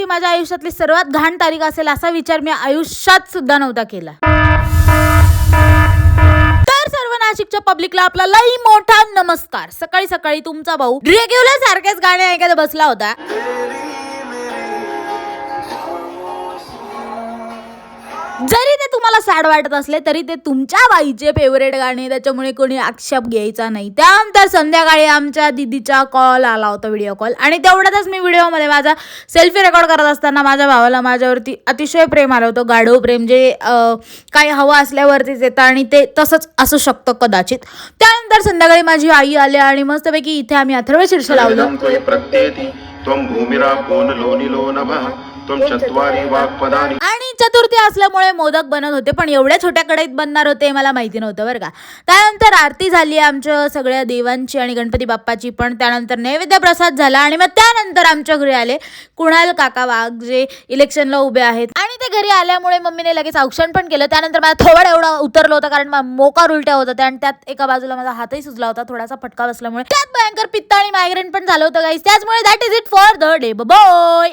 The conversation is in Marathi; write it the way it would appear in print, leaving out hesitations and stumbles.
माझ्या आयुष्यातली सर्वात घाण तारीख असेल असा विचार मी आयुष्यात सुद्धा नव्हता केला. तर सर्व नाशिकच्या पब्लिकला आपला लई मोठा नमस्कार. सकाळी सकाळी तुमचा भाऊ रेग्युलर सारखेच गाणे ऐकत बसला होता. जरी ते तुम्हाला सॅड वाटत असले तरी ते तुमच्या बाईचे फेवरेट गाणे, त्याच्यामुळे कोणी आक्षेप घ्यायचा नाही. त्यानंतर संध्याकाळी आमच्या दीदीचा कॉल आला होता, व्हिडिओ कॉल, आणि तेवढ्यातच मी व्हिडिओमध्ये माझा सेल्फी रेकॉर्ड करत असताना माझ्या भावाला माझ्यावरती अतिशय प्रेम आलं होतं. गाढव प्रेम, जे काही हवं असल्यावरतीच येतं आणि ते तसंच असू शकतं कदाचित. त्यानंतर संध्याकाळी माझी आई आली आणि मस्तपैकी इथे आम्ही अथर्व शीर्ष लावलं. आणि चतुर्थी असल्यामुळे मोदक बनत होते, पण एवढ्या छोट्या कढईत बनणार होते मला माहिती नव्हतं बरं का. त्यानंतर आरती झाली आमच्या सगळ्या देवांची आणि गणपती बाप्पाची पण. त्यानंतर नैवेद्य प्रसाद झाला आणि मग त्यानंतर आमच्या घरी आले कुणाल काका वाघ, जे इलेक्शनला उभे आहेत, आणि ते घरी आल्यामुळे मम्मीने लगेच औक्षण पण केलं. त्यानंतर मला थोडं एवढं उतरलं होतं कारण मोकार उलट्या होत होत्या आणि त्यात एका बाजूला माझा हातही सुजला होता थोडासा फटका बसल्यामुळे. त्यात भयंकर पित्त आणि मायग्रेन पण झालं होतं गाईस. त्याचमुळे that is it for the day. Bye.